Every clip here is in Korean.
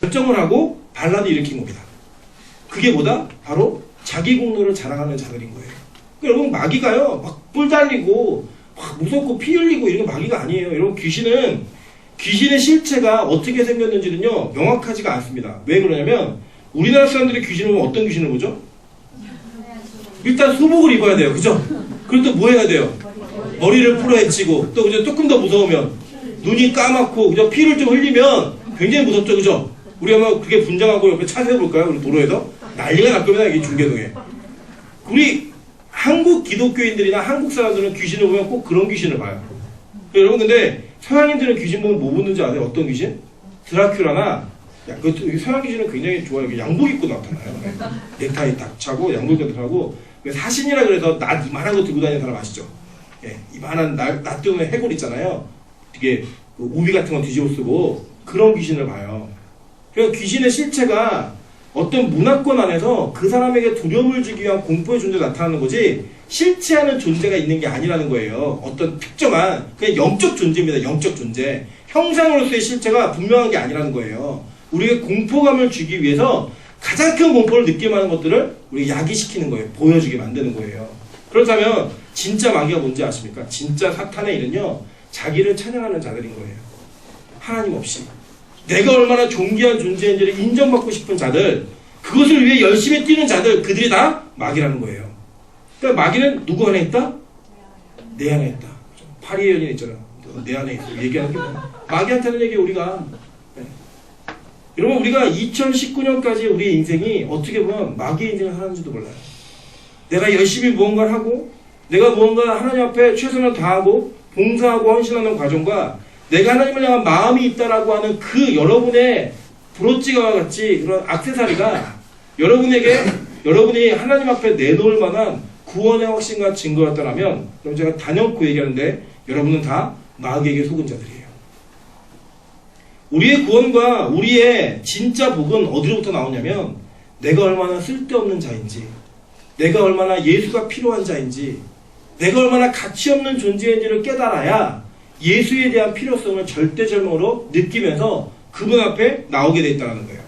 결정을 하고 반란을 일으킨 겁니다. 그게 뭐다? 바로 자기 공로를 자랑하는 자들인 거예요. 그러니까 여러분 마귀가요 막 뿔 달리고 막 무섭고 피 흘리고 이런 게 마귀가 아니에요. 여러분 귀신의 실체가 어떻게 생겼는지는요 명확하지가 않습니다. 왜 그러냐면 우리나라 사람들이 귀신을 보면 어떤 귀신을 보죠? 일단 소복을 입어야 돼요. 그죠? 그리고 또 뭐 해야 돼요? 머리를 풀어헤치고 또 그죠? 조금 더 무서우면 눈이 까맣고 그죠? 피를 좀 흘리면 굉장히 무섭죠. 그죠? 우리 한번 그게 분장하고 옆에 차 세워볼까요? 우리 도로에서? 난리가 날 겁니다. 이게 중계동에. 우리 한국 기독교인들이나 한국 사람들은 귀신을 보면 꼭 그런 귀신을 봐요. 여러분 근데 서양인들은 귀신 보면 뭐 보는지 아세요? 어떤 귀신? 드라큘라나 그 서양 귀신은 굉장히 좋아요. 양복 입고 나타나요. 넥타이 딱 차고 양복 입고 나타나고 사신이라 그래서 낫 이만한 거 들고 다니는 사람 아시죠? 예, 이만한 낫 뜨는 해골 있잖아요. 되게 우비 같은 거 뒤집어 쓰고 그런 귀신을 봐요. 그러니까 귀신의 실체가 어떤 문화권 안에서 그 사람에게 두려움을 주기 위한 공포의 존재가 나타나는 거지 실체하는 존재가 있는 게 아니라는 거예요. 어떤 특정한 그냥 영적 존재입니다. 영적 존재. 형상으로서의 실체가 분명한 게 아니라는 거예요. 우리에게 공포감을 주기 위해서 가장 큰 공포를 느끼게 하는 것들을 우리가 야기시키는 거예요. 보여주게 만드는 거예요. 그렇다면 진짜 마귀가 뭔지 아십니까? 진짜 사탄의 일은요. 자기를 찬양하는 자들인 거예요. 하나님 없이. 내가 얼마나 존귀한 존재인지를 인정받고 싶은 자들, 그것을 위해 열심히 뛰는 자들, 그들이 다 마귀라는 거예요. 그러니까 마귀는 누구 안에 있다? 내 안에 있다. 파리의 연인 있잖아. 내 안에 있어. 얘기하는 게 뭐야? 마귀한테는 얘기해 우리가. 네. 여러분 우리가 2019년까지 우리 인생이 어떻게 보면 마귀의 인생을 살았는지도 몰라요. 내가 열심히 무언가를 하고 내가 무언가 하나님 앞에 최선을 다하고 봉사하고 헌신하는 과정과 내가 하나님을 향한 마음이 있다라고 하는 그 여러분의 브로치와 같이 그런 액세서리가 여러분이 하나님 앞에 내놓을 만한 구원의 확신과 증거였다라면 그럼 제가 단연코 얘기하는데 여러분은 다 마귀에게 속은 자들이에요. 우리의 구원과 우리의 진짜 복은 어디로부터 나오냐면 내가 얼마나 쓸데없는 자인지 내가 얼마나 예수가 필요한 자인지 내가 얼마나 가치 없는 존재인지를 깨달아야 예수에 대한 필요성을 절대절명으로 느끼면서 그분 앞에 나오게 돼 있다는 거예요.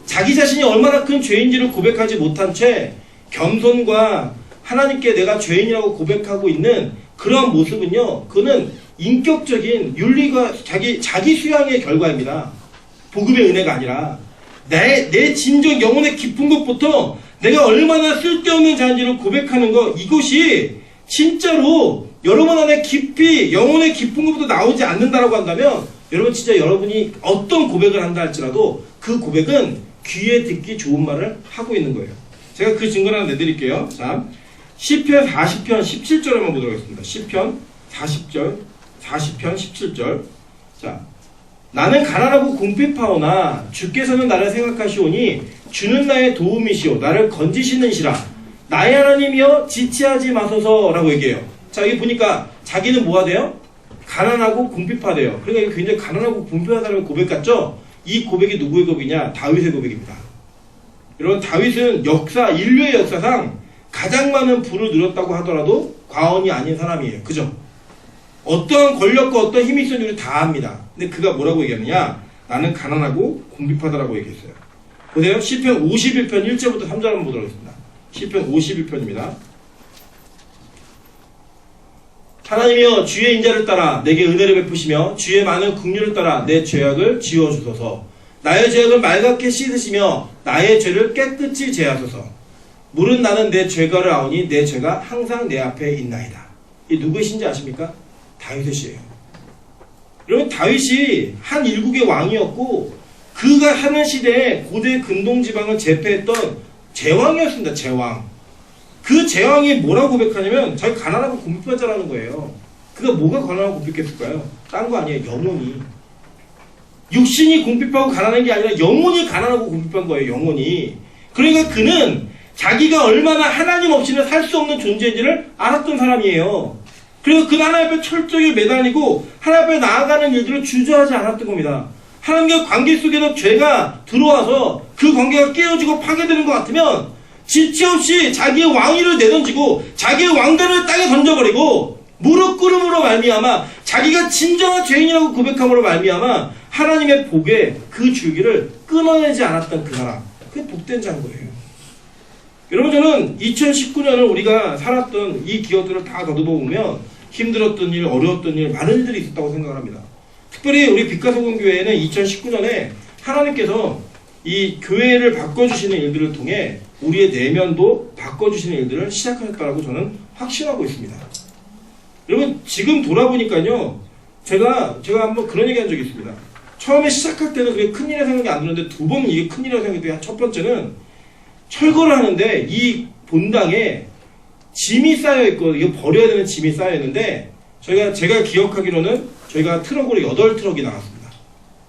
자기 자신이 얼마나 큰 죄인지를 고백하지 못한 채 겸손과 하나님께 내가 죄인이라고 고백하고 있는 그러한 모습은요. 그는 인격적인 윤리가 자기 수양의 결과입니다. 복음의 은혜가 아니라 내 진정 영혼의 깊은 것부터 내가 얼마나 쓸데없는 자인지를 고백하는 것 이것이 진짜로 여러분 안에 깊이 영혼의 깊은 것부터 나오지 않는다라고 한다면 여러분 진짜 여러분이 어떤 고백을 한다 할지라도 그 고백은 귀에 듣기 좋은 말을 하고 있는 거예요. 제가 그 증거를 하나 내드릴게요. 자, 시편 40편 17절 한번 보도록 하겠습니다. 시편 40편 17절. 자, 나는 가난하고 궁핍하오나 주께서는 나를 생각하시오니 주는 나의 도움이시오 나를 건지시는시라 나의 하나님이여 지체하지 마소서라고 얘기해요. 자, 여기 보니까 자기는 뭐가 돼요? 가난하고 궁핍하대요. 그러니까 이게 굉장히 가난하고 궁핍하다는 고백 같죠? 이 고백이 누구의 고백이냐? 다윗의 고백입니다. 여러분 다윗은 인류의 역사상 가장 많은 부를 누렸다고 하더라도 과언이 아닌 사람이에요. 그죠? 어떠한 권력과 어떤 힘이 있었는지 우리 다 압니다. 근데 그가 뭐라고 얘기하느냐? 나는 가난하고 궁핍하다라고 얘기했어요. 보세요. 시편 51편 1절부터 3절 한번 보도록 하겠습니다. 시편 51편입니다. 하나님이여 주의 인자를 따라 내게 은혜를 베푸시며 주의 많은 긍휼을 따라 내 죄악을 지워주소서. 나의 죄악을 말갛게 씻으시며 나의 죄를 깨끗이 제하소서. 물은 나는 내 죄가를 아오니 내 죄가 항상 내 앞에 있나이다. 이 누구의 신지 아십니까? 다윗의 시예요. 여러분 다윗이 한 일국의 왕이었고 그가 하는 시대에 고대 근동지방을 제패했던 제왕이었습니다. 제왕. 그 제왕이 뭐라고 고백하냐면 자기 가난하고 궁핍한 자라는 거예요. 그가 뭐가 가난하고 궁핍했을까요? 딴 거 아니에요. 영혼이. 육신이 궁핍하고 가난한 게 아니라 영혼이 가난하고 궁핍한 거예요. 영혼이. 그러니까 그는 자기가 얼마나 하나님 없이는 살 수 없는 존재인지를 알았던 사람이에요. 그래서 그는 하나님 앞에 철저히 매달리고 하나님 앞에 나아가는 일들을 주저하지 않았던 겁니다. 하나님과 관계 속에서 죄가 들어와서 그 관계가 깨어지고 파괴되는 것 같으면 지체 없이 자기의 왕위를 내던지고 자기의 왕관을 땅에 던져버리고 무릎 꿇음으로 말미암아 자기가 진정한 죄인이라고 고백함으로 말미암아 하나님의 복에 그 줄기를 끊어내지 않았던 그 사람, 그게 복된 자인 거예요. 여러분, 저는 2019년을 우리가 살았던 이 기억들을 다 더듬어 보면 힘들었던 일, 어려웠던 일, 많은 일들이 있었다고 생각을 합니다. 특별히 우리 빛과소금교회는 2019년에 하나님께서 이 교회를 바꿔주시는 일들을 통해 우리의 내면도 바꿔주시는 일들을 시작하셨다고 저는 확신하고 있습니다. 여러분, 지금 돌아보니까요, 제가 한번 그런 얘기 한 적이 있습니다. 처음에 시작할 때는 그게 큰일이라 생각이 안 드는데 두 번은 이게 큰일이라고 생각이 돼요. 첫 번째는 철거를 하는데 이 본당에 짐이 쌓여있고, 이거 버려야 되는 짐이 쌓여있는데, 제가 기억하기로는 저희가 트럭으로 8트럭이 나갔습니다.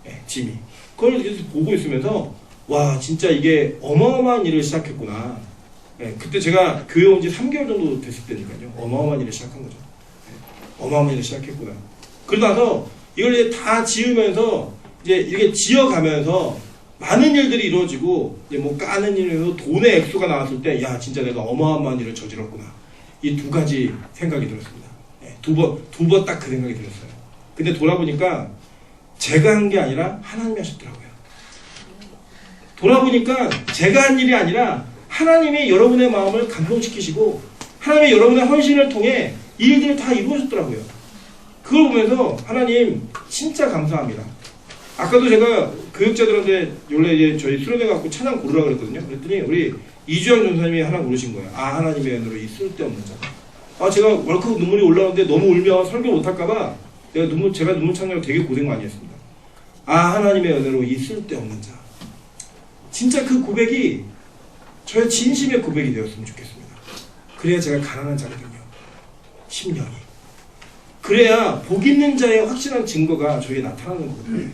네, 짐이. 그걸 계속 보고 있으면서, 와, 진짜 이게 어마어마한 일을 시작했구나. 네, 그때 제가 교회 온 지 3개월 정도 됐을 때니까요. 어마어마한 일을 시작한 거죠. 네, 어마어마한 일을 시작했구나. 그러고 나서 이걸 이제 다 지으면서, 이제 이렇게 지어가면서, 많은 일들이 이루어지고, 이제 뭐 까는 일에서 돈의 액수가 나왔을 때, 야, 진짜 내가 어마어마한 일을 저질렀구나. 이 두 가지 생각이 들었습니다. 네, 두 번 딱 그 생각이 들었어요. 근데 돌아보니까 제가 한 게 아니라 하나님이 하셨더라고요. 돌아보니까 제가 한 일이 아니라 하나님이 여러분의 마음을 감동시키시고, 하나님이 여러분의 헌신을 통해 이 일들을 다 이루어졌더라고요. 그걸 보면서 하나님 진짜 감사합니다. 아까도 제가 교육자들한테 원래 이제 저희 수련회 갖고 찬양 고르라 그랬거든요. 그랬더니 우리 이주영 전사님이 하나 고르신 거예요. 아, 하나님의 은혜로 이 쓸데없는 자. 아, 제가 월컵 눈물이 올라오는데 너무 울면 설교 못할까봐 제가 눈물 참느라고 되게 고생 많이 했습니다. 아, 하나님의 은혜로 이 쓸데없는 자. 진짜 그 고백이 저의 진심의 고백이 되었으면 좋겠습니다. 그래야 제가 가난한 자거든요. 심령이. 그래야 복 있는 자의 확실한 증거가 저에게 나타나는 거거든요.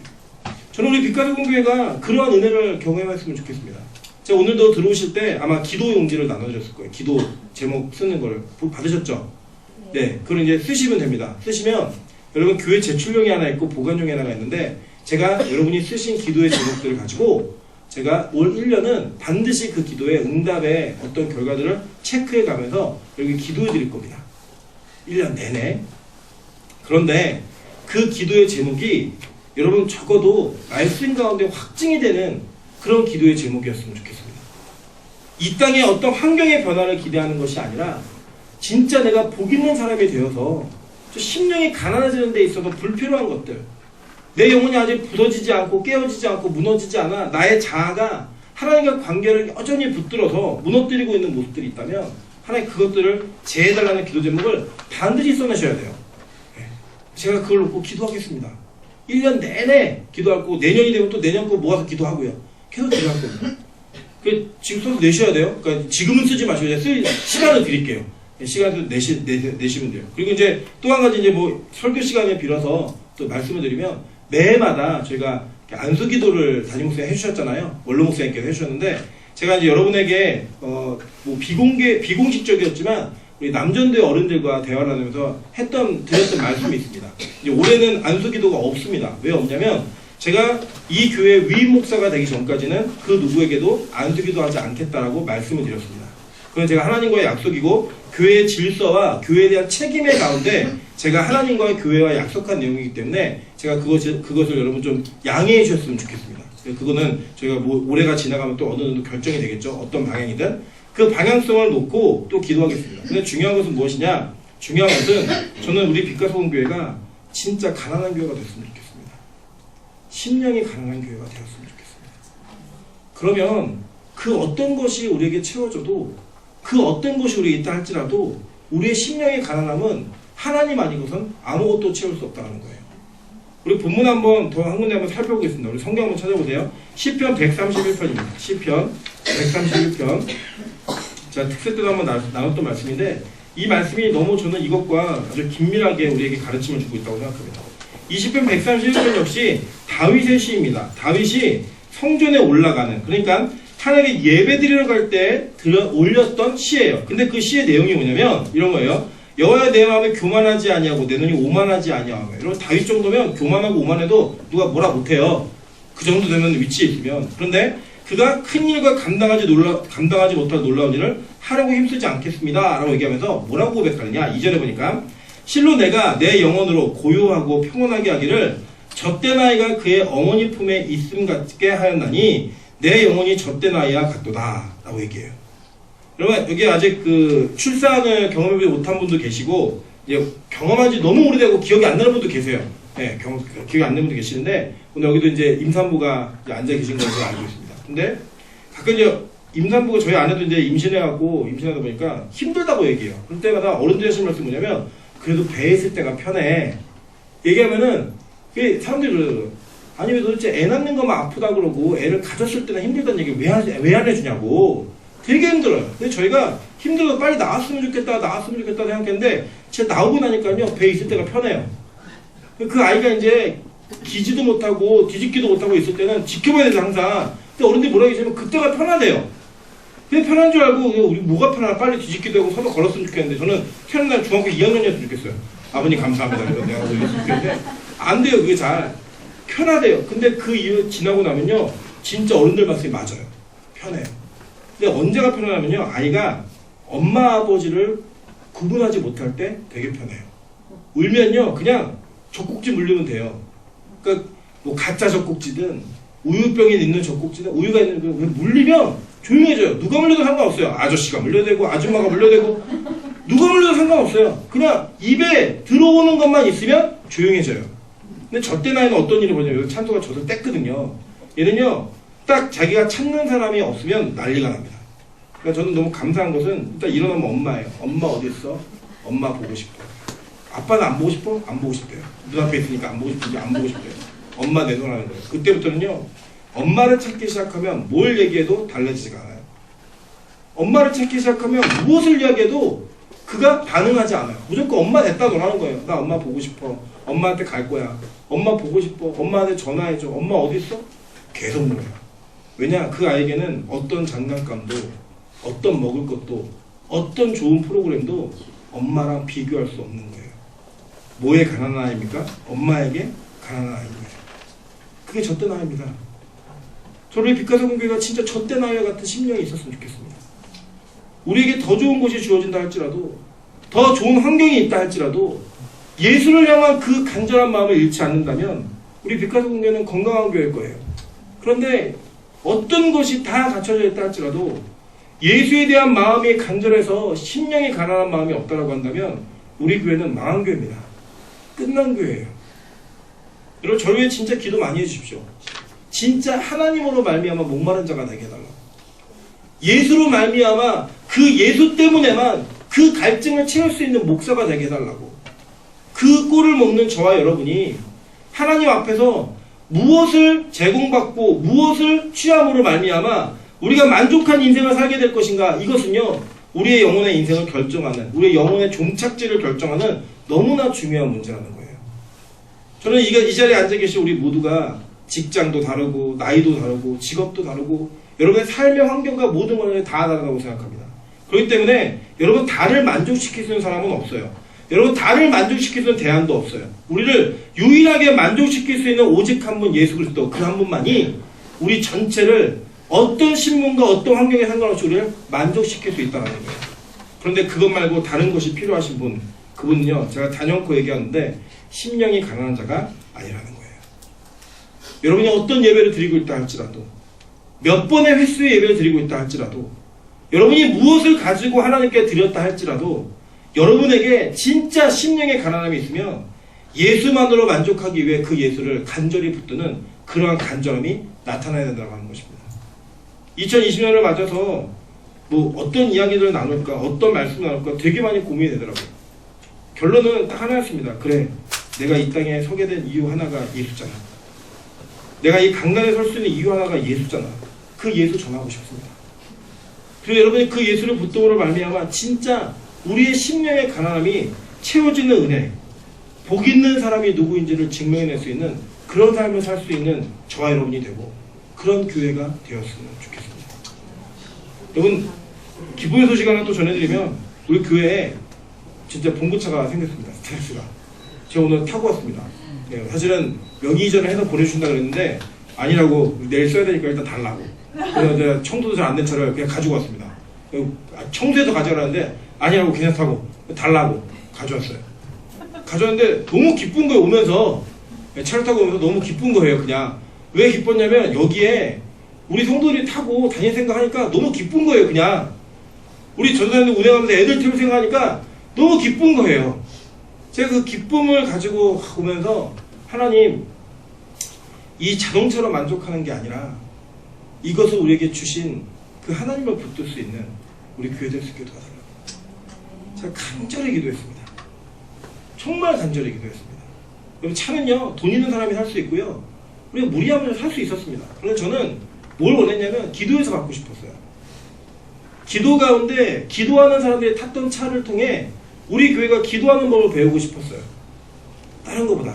저는 우리 빛과소금교회가 그러한 은혜를 경험했으면 좋겠습니다. 제가 오늘도 들어오실 때 아마 기도 용지를 나눠줬을 거예요. 기도 제목 쓰는 걸 받으셨죠? 네, 그걸 이제 쓰시면 됩니다. 쓰시면 여러분 교회 제출용이 하나 있고 보관용이 하나가 있는데, 제가 여러분이 쓰신 기도의 제목들을 가지고 제가 올 1년은 반드시 그 기도의 응답의 어떤 결과들을 체크해 가면서 여러분 기도해 드릴 겁니다. 1년 내내. 그런데 그 기도의 제목이 여러분 적어도 말씀 가운데 확증이 되는 그런 기도의 제목이었으면 좋겠습니다. 이 땅의 어떤 환경의 변화를 기대하는 것이 아니라 진짜 내가 복 있는 사람이 되어서 저 심령이 가난해지는 데 있어서 불필요한 것들, 내 영혼이 아직 부서지지 않고 깨어지지 않고 무너지지 않아 나의 자아가 하나님과 관계를 여전히 붙들어서 무너뜨리고 있는 모습들이 있다면 하나님 그것들을 제해달라는 기도 제목을 반드시 써내셔야 돼요. 제가 그걸 놓고 기도하겠습니다. 1년 내내 기도할 거고, 내년이 되면 또 내년 거 모아서 기도하고요. 계속 기도할 겁니다. 지금 써서 내셔야 돼요. 그러니까 지금은 쓰지 마시고 시간을 드릴게요. 시간을 내시면 돼요. 그리고 이제 또 한 가지 이제 뭐 설교 시간에 빌어서 또 말씀을 드리면, 매해마다 저희가 안수 기도를 담임 목사님 해주셨잖아요. 원로 목사님께서 해주셨는데, 제가 이제 여러분에게 뭐 비공식적이었지만 우리 남전도의 어른들과 대화를 하면서 드렸던 말씀이 있습니다. 이제 올해는 안수 기도가 없습니다. 왜 없냐면, 제가 이 교회 위임 목사가 되기 전까지는 그 누구에게도 안수 기도하지 않겠다라고 말씀을 드렸습니다. 그건 제가 하나님과의 약속이고 교회의 질서와 교회에 대한 책임의 가운데 제가 하나님과 교회와 약속한 내용이기 때문에 제가 그것을 여러분 좀 양해해 주셨으면 좋겠습니다. 그거는 저희가 뭐 올해가 지나가면 또 어느 정도 결정이 되겠죠. 어떤 방향이든 그 방향성을 놓고 또 기도하겠습니다. 근데 중요한 것은 무엇이냐? 중요한 것은 저는 우리 빛과소금교회가 진짜 가난한 교회가 됐으면 좋겠습니다. 심령이 가난한 교회가 되었으면 좋겠습니다. 그러면 그 어떤 것이 우리에게 채워져도, 그 어떤 것이 우리에게 있다 할지라도 우리의 심령의 가난함은 하나님 아니고선 아무것도 채울 수 없다는 거예요. 우리 본문 한번 한 군데 한번 살펴보겠습니다. 우리 성경 한번 찾아보세요. 시편 131편입니다. 시편 131편. 자, 특세 때도 한번 나눴던 말씀인데, 이 말씀이 너무 저는 이것과 아주 긴밀하게 우리에게 가르침을 주고 있다고 생각합니다. 이 시편 131편 역시 다윗의 시입니다. 다윗이 성전에 올라가는, 그러니까 하나님께 예배 드리러 갈 때 올렸던 시예요. 근데 그 시의 내용이 뭐냐면 이런 거예요. 여호와여, 내 마음에 교만하지 아니하고 내 눈이 오만하지 아니하며. 여러분, 다윗 정도면 교만하고 오만해도 누가 뭐라 못해요. 그 정도 되면 위치에 있으면. 그런데 그가 큰 일과 감당하지 못할 놀라운 일을 하려고 힘쓰지 않겠습니다 라고 얘기하면서 뭐라고 고백하느냐. 2절에 보니까, 실로 내가 내 영혼으로 고요하고 평온하게 하기를 젖된 아이가 그의 어머니 품에 있음 같게 하였나니 내 영혼이 젖된 아이와 같도다 라고 얘기해요. 여러분 여기 아직 그 출산을 경험해보지 못한 분도 계시고 이제 경험한 지 너무 오래되고 기억이 안 나는 분도 계세요. 네, 기억이 안 나는 분도 계시는데 오늘 여기도 이제 임산부가 이제 앉아 계신 걸로 알고 있습니다. 근데 가끔 이제 임산부가 저희 아내도 이제 임신하다 보니까 힘들다고 얘기해요. 그럴 때마다 어른들이 하시는 말씀이 뭐냐면 그래도 배에 있을 때가 편해. 얘기하면은 사람들이 그러더라고요. 아니 왜 도대체 애 낳는 것만 아프다 그러고 애를 가졌을 때는 힘들다는 얘기를 왜 안 해주냐고. 되게 힘들어요. 근데 저희가 힘들어서 빨리 나왔으면 좋겠다 생각했는데 진짜 나오고 나니까요 배에 있을 때가 편해요. 그 아이가 이제 기지도 못하고 뒤집기도 못하고 있을 때는 지켜봐야 되죠 항상. 근데 어른들이 뭐라고 하시면 그때가 편하대요. 그냥 편한 줄 알고 우리 뭐가 편하나 빨리 뒤집기도 하고 서서 걸었으면 좋겠는데 저는 태어난 중학교 2학년이었으면 좋겠어요. 아버님 감사합니다. 이런 내가 그랬으면 좋겠는데 안 돼요. 그게 잘 편하대요. 근데 그 이후 지나고 나면요 진짜 어른들 말씀이 맞아요. 편해요. 근데 언제가 편하냐면요 아이가 엄마 아버지를 구분하지 못할 때 되게 편해요. 울면요 그냥 젖꼭지 물리면 돼요. 그러니까 뭐 가짜 젖꼭지든 우유병이 있는 젖꼭지든 우유가 있는 거 물리면 조용해져요. 누가 물려도 상관없어요. 아저씨가 물려대고 아줌마가 물려대고 누가 물려도 상관없어요. 그냥 입에 들어오는 것만 있으면 조용해져요. 근데 젖된 아이는 어떤 일을 보냐면 찬소가 젖을 뗐거든요. 얘는요 딱 자기가 찾는 사람이 없으면 난리가 납니다. 그러니까 저는 너무 감사한 것은 일단 일어나면 엄마예요. 엄마 어디 있어? 엄마 보고 싶어. 아빠는 안 보고 싶어? 안 보고 싶대요. 눈앞에 있으니까 안 보고 싶은지 안 보고 싶대요. 엄마 내놓으라는 거예요. 그때부터는요 엄마를 찾기 시작하면 뭘 얘기해도 달라지지가 않아요. 엄마를 찾기 시작하면 무엇을 이야기해도 그가 반응하지 않아요. 무조건 엄마 냈다 놓으라는 거예요. 나 엄마 보고 싶어. 엄마한테 갈 거야. 엄마 보고 싶어. 엄마한테 전화해줘. 엄마 어디 있어? 계속 물어요. 왜냐? 그 아이에게는 어떤 장난감도 어떤 먹을 것도 어떤 좋은 프로그램도 엄마랑 비교할 수 없는 거예요. 뭐에 가난한 아이입니까? 엄마에게 가난한 아이입니다. 그게 젖된 아이입니다. 저를 빛가서 공교회가 진짜 젖된 아이와 같은 심령이 있었으면 좋겠습니다. 우리에게 더 좋은 곳이 주어진다 할지라도 더 좋은 환경이 있다 할지라도 예수를 향한 그 간절한 마음을 잃지 않는다면 우리 빛가서 공교회는 건강한 교회일 거예요. 그런데 어떤 것이 다 갖춰져 있다 할지라도 예수에 대한 마음이 간절해서 심령이 가난한 마음이 없다라고 한다면 우리 교회는 망한 교회입니다. 끝난 교회예요. 여러분 저를 위해 진짜 기도 많이 해주십시오. 진짜 하나님으로 말미암아 목마른 자가 되게 해달라고. 예수로 말미암아 그 예수 때문에만 그 갈증을 채울 수 있는 목사가 되게 해달라고. 그 꼴을 먹는 저와 여러분이 하나님 앞에서 무엇을 제공받고 무엇을 취함으로 말미암아 우리가 만족한 인생을 살게 될 것인가. 이것은요 우리의 영혼의 인생을 결정하는 우리의 영혼의 종착지를 결정하는 너무나 중요한 문제라는 거예요. 저는 이 자리에 앉아 계신 우리 모두가 직장도 다르고 나이도 다르고 직업도 다르고 여러분의 삶의 환경과 모든 것이 다 다르다고 생각합니다. 그렇기 때문에 여러분 다를 만족시킬 수 있는 사람은 없어요. 여러분 다를 만족시킬 수 있는 대안도 없어요. 우리를 유일하게 만족시킬 수 있는 오직 한 분 예수 그리스도 그 한 분만이 우리 전체를 어떤 신분과 어떤 환경에 상관없이 우리를 만족시킬 수 있다는 거예요. 그런데 그것 말고 다른 것이 필요하신 분 그분은요 제가 단연코 얘기하는데 심령이 가난한 자가 아니라는 거예요. 여러분이 어떤 예배를 드리고 있다 할지라도 몇 번의 횟수의 예배를 드리고 있다 할지라도 여러분이 무엇을 가지고 하나님께 드렸다 할지라도 여러분에게 진짜 심령의 가난함이 있으면 예수만으로 만족하기 위해 그 예수를 간절히 붙드는 그러한 간절함이 나타나야 된다고 하는 것입니다. 2020년을 맞아서 뭐 어떤 이야기들을 나눌까 어떤 말씀을 나눌까 되게 많이 고민이 되더라고요. 결론은 딱 하나였습니다. 그래 내가 이 땅에 서게 된 이유 하나가 예수잖아. 내가 이 강단에 설 수 있는 이유 하나가 예수잖아. 그 예수 전하고 싶습니다. 그리고 여러분이 그 예수를 붙들므로 말미암아 진짜 우리의 심령의 가난함이 채워지는 은혜, 복 있는 사람이 누구인지를 증명해낼 수 있는 그런 삶을 살 수 있는 저와 여러분이 되고 그런 교회가 되었으면 좋겠습니다. 여러분 기쁨의 소식 하나 또 전해드리면 우리 교회에 진짜 봉고차가 생겼습니다. 스트레스가. 제가 오늘 타고 왔습니다. 네, 사실은 명의 이전을 해서 보내주신다 그랬는데 아니라고 내일 써야 되니까 일단 달라고. 그래서 제가 청소도 잘 안 된 차를 그냥 가지고 왔습니다. 청소해서 가져가라는데 아니라고 그냥 타고 달라고 가져왔어요. 가져왔는데 너무 기쁜 거예요. 오면서 차를 타고 오면서 너무 기쁜 거예요. 그냥 왜 기뻤냐면 여기에 우리 성도들이 타고 다닐 생각하니까 너무 기쁜 거예요. 그냥 우리 전도사님들 운행하면서 애들 태울 생각하니까 너무 기쁜 거예요. 제가 그 기쁨을 가지고 오면서 하나님, 이 자동차로 만족하는 게 아니라 이것을 우리에게 주신 그 하나님을 붙들 수 있는 우리 교회 될 수 있게 도와달라고 제가 간절히 기도했습니다. 정말 간절히 기도했습니다. 여러분, 차는요 돈 있는 사람이 살 수 있고요, 우리가 무리하면 살 수 있었습니다. 그런데 저는 뭘 원했냐면 기도해서 받고 싶었어요. 기도 가운데 기도하는 사람들이 탔던 차를 통해 우리 교회가 기도하는 법을 배우고 싶었어요. 다른 것보다.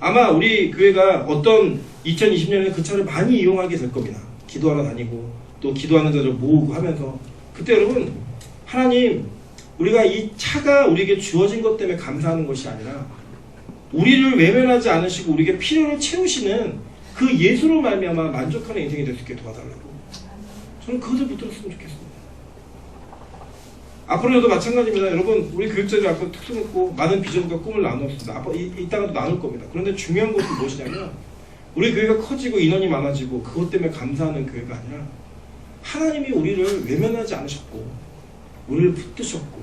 아마 우리 교회가 어떤 2020년에 그 차를 많이 이용하게 될 겁니다. 기도하러 다니고 또 기도하는 자들 모으고 하면서. 그때 여러분, 하나님, 우리가 이 차가 우리에게 주어진 것 때문에 감사하는 것이 아니라 우리를 외면하지 않으시고 우리에게 필요를 채우시는 그 예수로 말미암아 만족하는 인생이 될 수 있게 도와달라고 저는 그것을 붙들었으면 좋겠습니다. 앞으로도 마찬가지입니다. 여러분, 우리 교육자들이 앞으로 특성 있고 많은 비전과 꿈을 나누었습니다. 앞으로 이따가도 나눌 겁니다. 그런데 중요한 것은 무엇이냐면 우리 교회가 커지고 인원이 많아지고 그것 때문에 감사하는 교회가 아니라 하나님이 우리를 외면하지 않으셨고 우리를 붙드셨고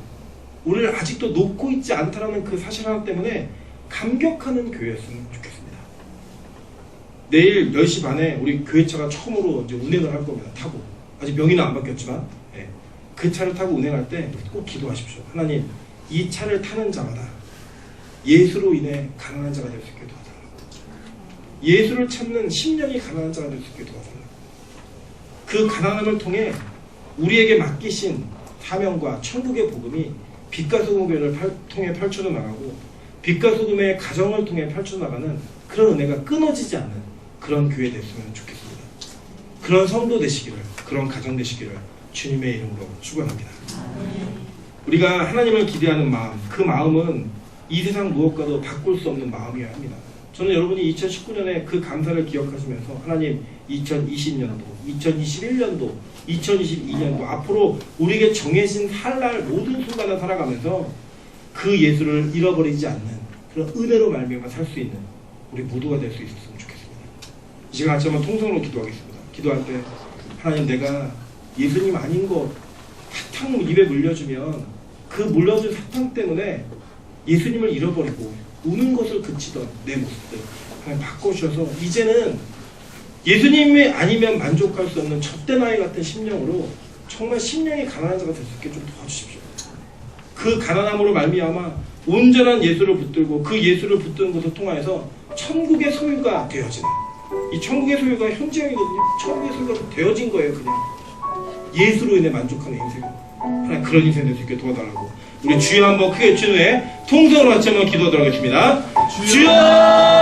우리를 아직도 놓고 있지 않다라는 그 사실 하나 때문에 감격하는 교회였으면 좋겠습니다. 내일 10시 반에 우리 교회차가 처음으로 이제 운행을 할 겁니다. 타고. 아직 명의는 안 바뀌었지만 그 차를 타고 운행할 때 꼭 기도하십시오. 하나님, 이 차를 타는 자마다 예수로 인해 가난한 자가 될 수 있게 도와달라고. 예수를 찾는 심령이 가난한 자가 될 수 있게 도와달라고. 그 가난함을 통해 우리에게 맡기신 사명과 천국의 복음이 빛과 소금을 통해 펼쳐져 나가고 빛과 소금의 가정을 통해 펼쳐나가는 그런 은혜가 끊어지지 않는 그런 교회 됐으면 좋겠습니다. 그런 성도 되시기를, 그런 가정 되시기를 주님의 이름으로 축원합니다. 우리가 하나님을 기대하는 마음, 그 마음은 이 세상 무엇과도 바꿀 수 없는 마음이어야 합니다. 저는 여러분이 2019년에 그 감사를 기억하시면서 하나님, 2020년도, 2021년도, 2022년도 앞으로 우리에게 정해진 살날 모든 순간을 살아가면서 그 예수를 잃어버리지 않는 그런 은혜로 말미암아 살 수 있는 우리 모두가 될 수 있었으면 좋겠습니다. 이 시간 같이 한번 통성으로 기도하겠습니다. 기도할 때 하나님, 내가 예수님 아닌 것 사탕 입에 물려주면 그 물려준 사탕 때문에 예수님을 잃어버리고 우는 것을 그치던 내 모습들 하나님 바꿔주셔서 이제는 예수님이 아니면 만족할 수 없는 젖된 아이 같은 심령으로 정말 심령이 가난한 자가 될 수 있게 좀 도와주십시오. 그 가난함으로 말미암아 온전한 예수를 붙들고 그 예수를 붙드는 것을 통하여서 천국의 소유가 되어지는, 이 천국의 소유가 현지형이거든요. 천국의 소유가 되어진 거예요. 그냥 예수로 인해 만족하는 인생, 하나님 그런 인생 될 수 있게 도와달라고 우리 주여 한번 크게 외친 후에 통성으로 같이 한번 기도하도록 하겠습니다. 주여!